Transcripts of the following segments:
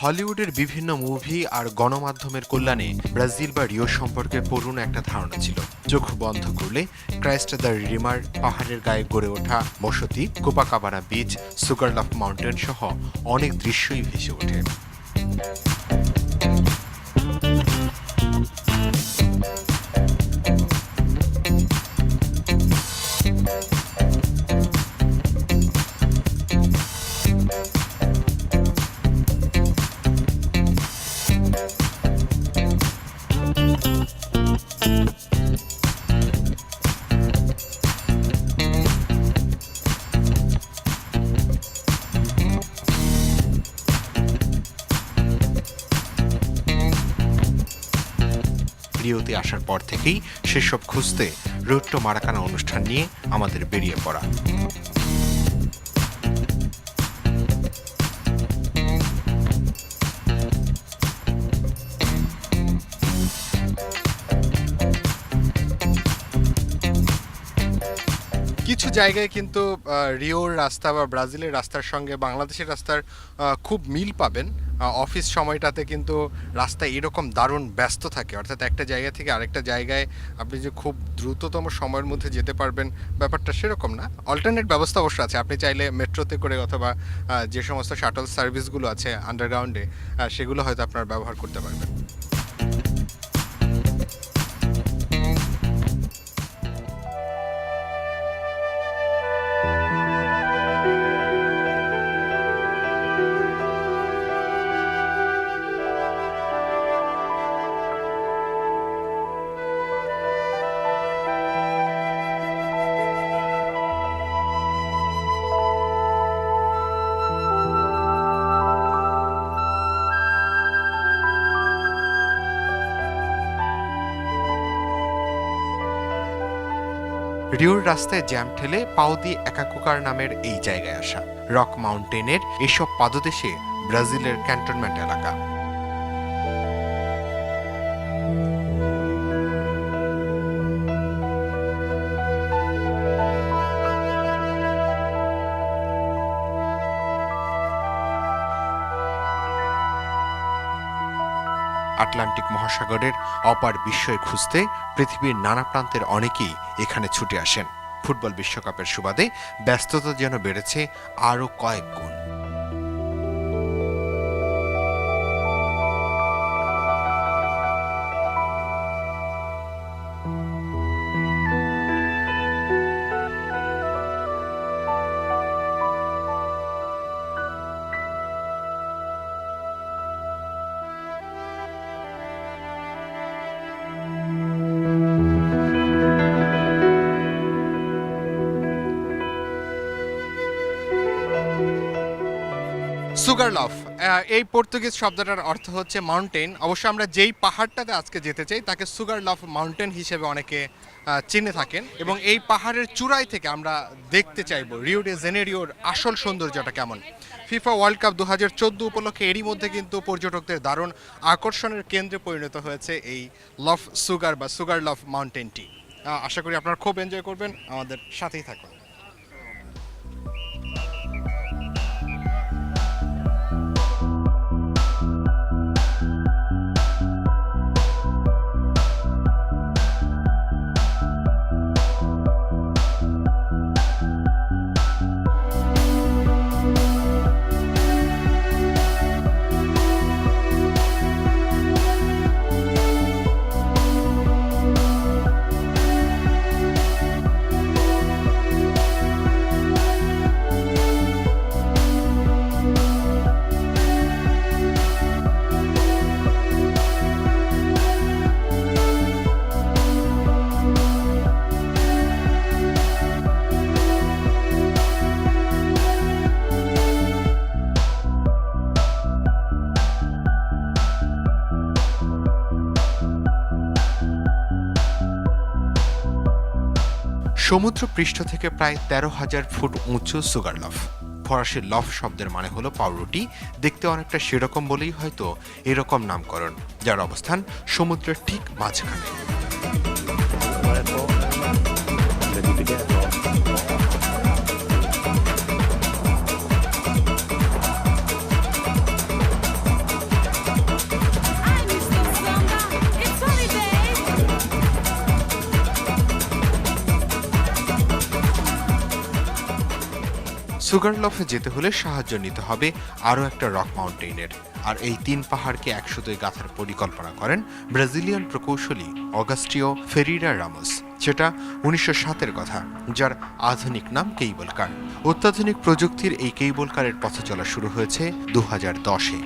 হলিউডের বিভিন্ন মুভি আর গণমাধ্যমের কল্যাণে ব্রাজিল বা রিও সম্পর্কে পুরনো একটা ধারণা ছিল। চোখ বন্ধ করলে ক্রাইস্ট দ্য রিডিমার, পাহাড়ের গায়ে গড়ে ওঠা বসতি, কোপাকাবানা বিচ, সুগারলাফ মাউন্টেন সহ অনেক দৃশ্যই ভেসে ওঠে। রিওতে আসার পর থেকেই সেসব খুঁজতে রোড টু মারাকানা অনুষ্ঠান নিয়ে আমাদের বেরিয়ে পড়া। কিছু জায়গায় কিন্তু রিওর রাস্তা বা ব্রাজিলের রাস্তার সঙ্গে বাংলাদেশের রাস্তার খুব মিল পাবেন। অফিস সময়টাতে কিন্তু রাস্তা এরকম দারুণ ব্যস্ত থাকে, অর্থাৎ একটা জায়গা থেকে আরেকটা জায়গায় আপনি যে খুব দ্রুততম সময়ের মধ্যে যেতে পারবেন ব্যাপারটা সেরকম না। অল্টারনেট ব্যবস্থা অবশ্য আছে, আপনি চাইলে মেট্রোতে করে অথবা যে সমস্ত শাটল সার্ভিসগুলো আছে আন্ডারগ্রাউন্ডে সেগুলো হয়তো আপনারা ব্যবহার করতে পারবেন। রিওর রাস্তায় জ্যাম ঠেলে পাউদি একাকুকার নামের এই জায়গায় আসা। রক মাউন্টেনের এসব পাদদেশে ব্রাজিলের ক্যান্টনমেন্ট এলাকা। আটলান্টিক মহাসাগরের অপার বিস্ময় খুঁজতে পৃথিবীর নানা প্রান্তের অনেকেই এখানে ছুটে আসেন। ফুটবল বিশ্বকাপের সুবাদে ব্যস্ততা যেন বেড়েছে আরও কয়েক গুণ। সুগারলফ, এই পর্তুগিজ শব্দটার অর্থ হচ্ছে মাউন্টেন। অবশ্য আমরা যেই পাহাড়টাতে আজকে যেতে চাই তাকে সুগারলফ মাউন্টেন হিসেবে অনেকে চিনে থাকেন, এবং এই পাহাড়ের চূড়ায় থেকে আমরা দেখতে চাইব রিও ডি জেনেরিওর আসল সৌন্দর্যটা কেমন। ফিফা ওয়ার্ল্ড কাপ 2014 উপলক্ষে এরই মধ্যে কিন্তু পর্যটকদের দারুণ আকর্ষণের কেন্দ্রে পরিণত হয়েছে এই লফ সুগার বা সুগারলফ মাউন্টেনটি। আশা করি আপনারা খুব এনজয় করবেন, আমাদের সাথেই থাকুন। সমুদ্র পৃষ্ঠ থেকে প্রায় 13,000 ফুট উঁচু সুগারলফ। ফরাসি লফ শব্দের মানে হলো পাউরুটি, দেখতে অনেকটা সেরকম বলেই হয়তো এরকম নামকরণ, যার অবস্থান সমুদ্রের ঠিক মাঝখানে। সুগারলফে যেতে হলে সাহায্য নিতে হবে আরও একটা রক মাউন্টেইনের। আর এই ৩ পাহাড়কে একসাথে গাঁথার পরিকল্পনা করেন ব্রাজিলিয়ান প্রকৌশলী অগাস্টিও ফেরিরা রামোস। সেটা ১৯০৭-এর কথা, যার আধুনিক নাম কেইবল কার। অত্যাধুনিক প্রযুক্তির এই কেইবল কারের পথে চলা শুরু হয়েছে ২০১০-এ।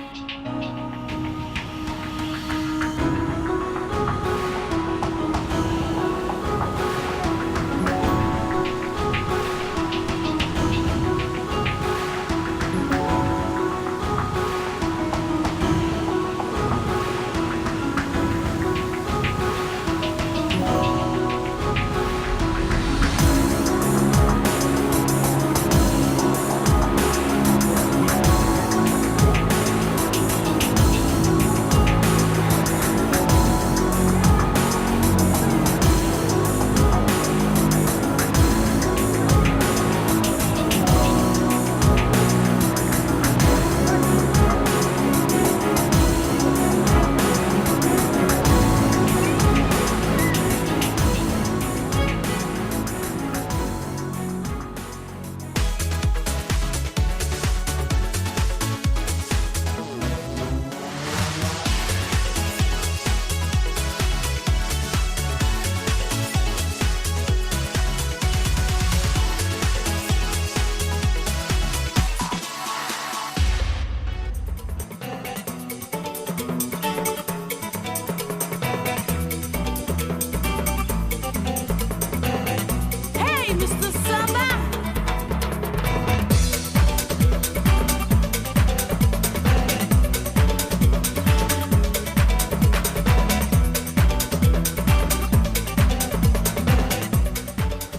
Hey, Mr. Summer!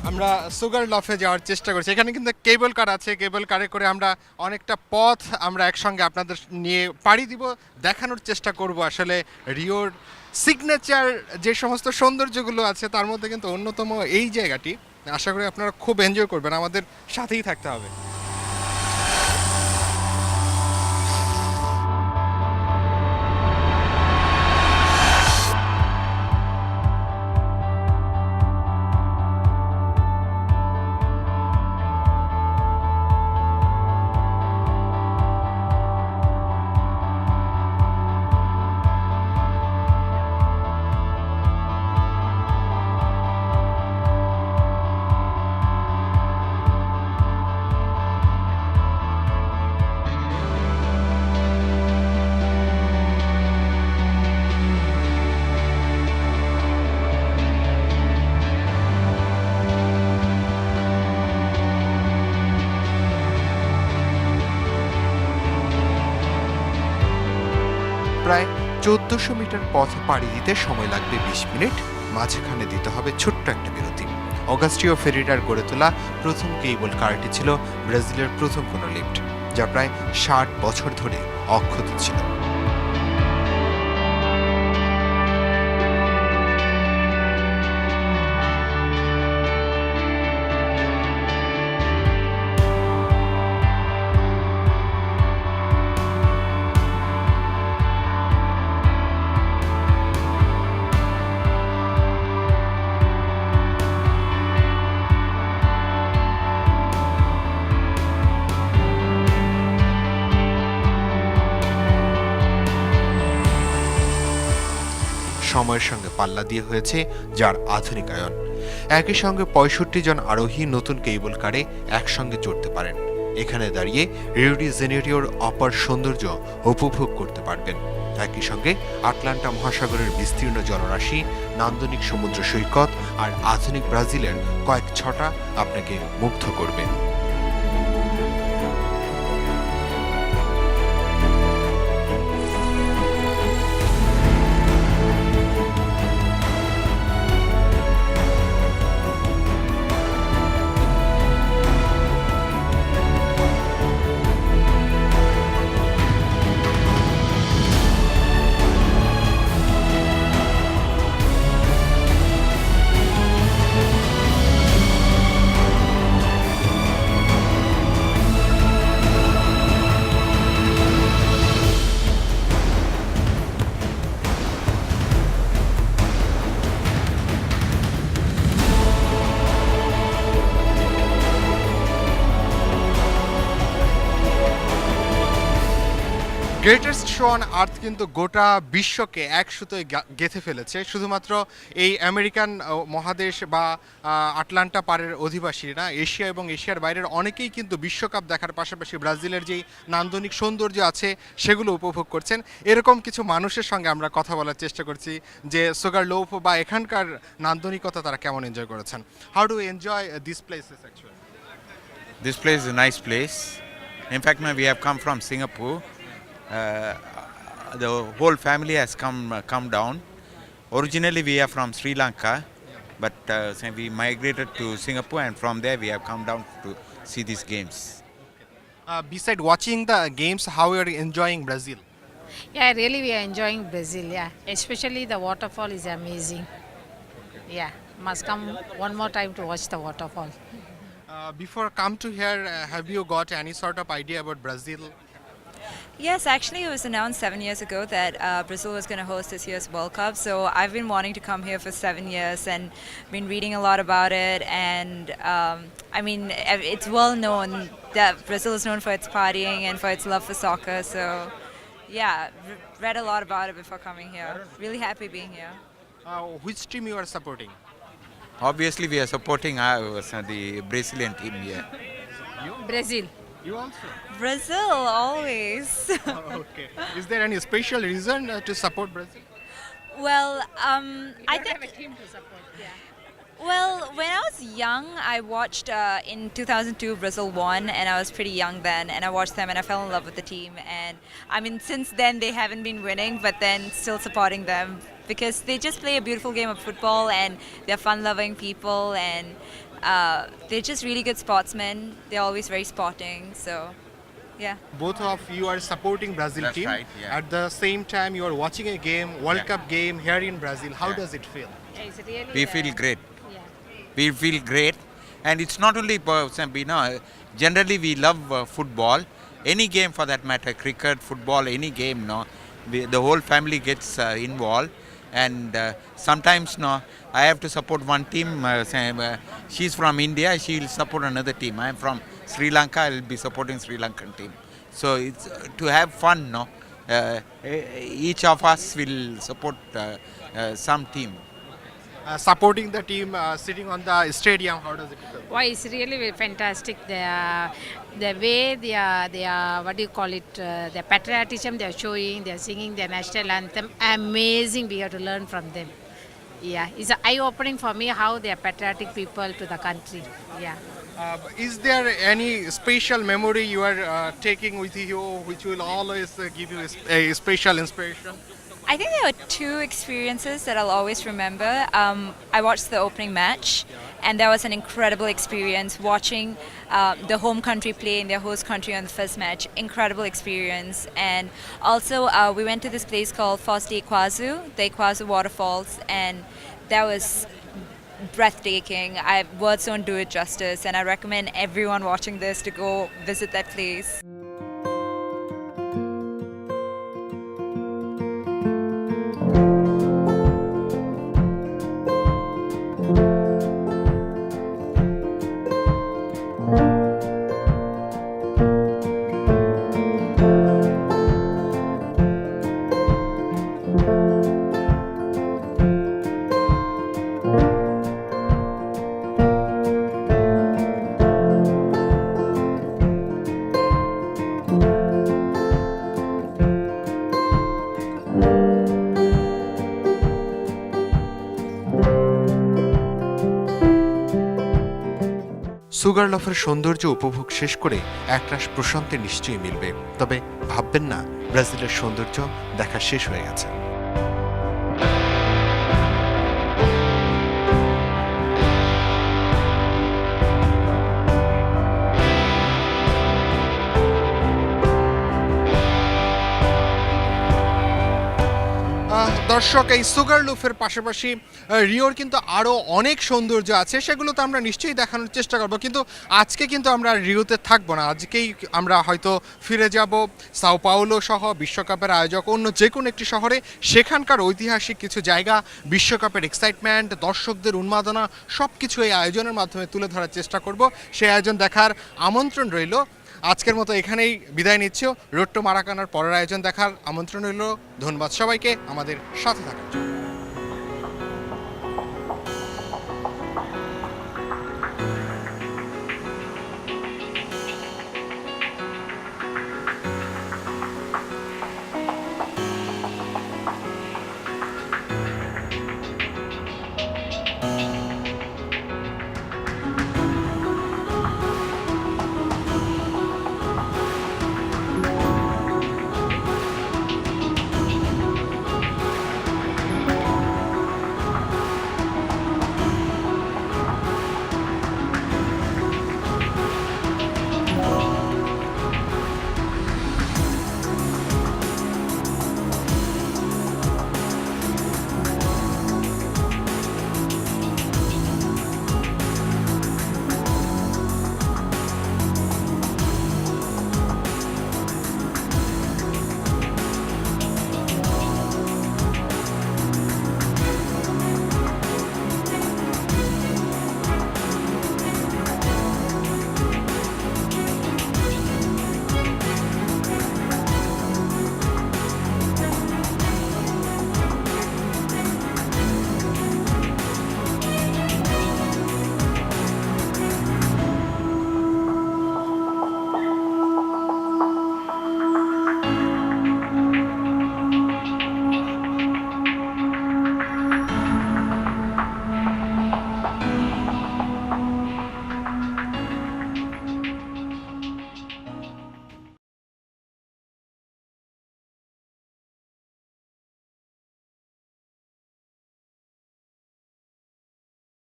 আমরা সুগারলফে যাওয়ার চেষ্টা করছি। এখানে কিন্তু কেবল কার আছে, কেবল কারে করে আমরা অনেকটা পথ আমরা একসঙ্গে আপনাদের নিয়ে পাড়ি দিব, দেখানোর চেষ্টা করব আসলে রিওর সিগনেচার যে সমস্ত সৌন্দর্যগুলো আছে তার মধ্যে কিন্তু অন্যতম এই জায়গাটি। আশা করি আপনারা খুব এনজয় করবেন, আমাদের সাথেই থাকতে হবে। প্রায় ১৪০০ মিটার পথ পাড়ি দিতে সময় লাগবে ২০ মিনিট। মাঝখানে দিতে হবে ছোট্ট একটা বিরতি। অগাস্টিও ফেরিরার গড়ে তোলা প্রথম কেবল কারটি ছিল ব্রাজিলের প্রথম কোনো লিফট, যা প্রায় ৬০ বছর ধরে অক্ষত ছিল। সময়ের সঙ্গে পাল্লা দিয়ে হয়েছে যার আধুনিকায়ন। একই সঙ্গে ৬৫ জন আরোহী নতুন কেবল কারে একসঙ্গে চড়তে পারেন। এখানে দাঁড়িয়ে রিও ডি জেনেরিওর অপার সৌন্দর্য উপভোগ করতে পারবেন। একই সঙ্গে আটলান্টা মহাসাগরের বিস্তীর্ণ জলরাশি, নান্দনিক সমুদ্র সৈকত আর আধুনিক ব্রাজিলের কয়েক ছটা আপনাকে মুগ্ধ করবে। গ্রেটেস্ট শো অন আর্থ কিন্তু গোটা বিশ্বকে এক সুতোয় গেঁথে ফেলেছে। শুধুমাত্র এই আমেরিকান মহাদেশ বা আটলান্টা পারের অধিবাসীরা, এশিয়া এবং এশিয়ার বাইরের অনেকেই কিন্তু বিশ্বকাপ দেখার পাশাপাশি ব্রাজিলের যেই নান্দনিক সৌন্দর্য আছে সেগুলো উপভোগ করছেন। এরকম কিছু মানুষের সঙ্গে আমরা কথা বলার চেষ্টা করছি যে সুগার লোফ বা এখানকার নান্দনিকতা তারা কেমন এনজয় করেছেন। How do enjoy this places actually? This place is a nice place. In fact, now we have come from Singapore. The whole family has come down. Originally, we are from Sri Lanka, but so we migrated to Singapore, and from there we have come down to see these games. Beside watching the games, how you are enjoying Brazil? Yeah, really, we are enjoying Brazil. Yeah, especially the waterfall is amazing. Yeah, must come one more time to watch the waterfall. Before come to here, have you got any sort of idea about Brazil? Yes, actually, it was announced 7 years ago that Brazil was going to host this year's World Cup. So I've been wanting to come here for 7 years and been reading a lot about it. And I mean, it's well known that Brazil is known for its partying and for its love for soccer. So yeah, read a lot about it before coming here. Really happy being here. Which team you are supporting? Obviously, we are supporting the Brazilian team here. Brazil. You also? Brazil, always. Okay. Is there any special reason to support Brazil? Well, I I think. have a team to support. Yeah. Well, when I was young, I watched in 2002 Brazil won, and I was pretty young then, and I watched them and I fell in love with the team. And I mean, since then they haven't been winning, but then still supporting them because they just play a beautiful game of football and they're fun-loving people and they're just really good sportsmen. They're always very sporting, so yeah. Both of you are supporting Brazil That's team. right, yeah. At the same time, you are watching a game, World Yeah. Cup game here in Brazil. How Yeah. does it feel? Yeah, it's really. We feel great. Yeah. We feel great, and it's not only generally we love football. Any game for that matter, cricket, football, any game. No, the whole family gets involved, and sometimes no, I have to support one team. She's from India, she'll support another team. I'm from Sri Lanka, I'll be supporting Sri Lankan team. So it's to have fun. No, each of us will support some team. Supporting the team, sitting on the stadium, how does it feel? Why it's really very fantastic. The way they are what do you call it? Their patriotism they are showing. They are singing their national anthem. Amazing. We have to learn from them. Yeah, it's eye-opening for me how they are patriotic people to the country. Yeah. Is there any special memory you are taking with you which will always give you a special inspiration? I think there were two experiences that I'll always remember. I watched the opening match, and that was an incredible experience watching the home country play in their host country on the first match. Incredible experience. And also, we went to this place called Foz de Iguazu, the Iguazu waterfalls, and that was breathtaking. Words don't do it justice, and I recommend everyone watching this to go visit that place. Sugar লফের সৌন্দর্য উপভোগ শেষ করে একরাশ প্রশান্তি নিশ্চয়ই মিলবে, তবে ভাববেন না ব্রাজিলের সৌন্দর্য দেখা শেষ হয়ে গেছে। দর্শক, এই সুগার লুফের পাশাপাশি রিওর কিন্তু আরও অনেক সৌন্দর্য আছে, সেগুলো তো আমরা নিশ্চয়ই দেখানোর চেষ্টা করব, কিন্তু আজকে কিন্তু আমরা রিওতে থাকবো না। আজকেই আমরা হয়তো ফিরে যাব সাও পাওলো সহ বিশ্বকাপের আয়োজক অন্য যে কোনো একটি শহরে। সেখানকার ঐতিহাসিক কিছু জায়গা, বিশ্বকাপের এক্সাইটমেন্ট, দর্শকদের উন্মাদনা সব কিছু এই আয়োজনের মাধ্যমে তুলে ধরার চেষ্টা করব। সেই আয়োজন দেখার আমন্ত্রণ রইল। আজকের মতো এখানেই বিদায় নিচ্ছি। রোড টু মারাকানার পরের আয়োজন দেখার আমন্ত্রণ রইল। ধন্যবাদ সবাইকে আমাদের সাথে থাকার জন্য।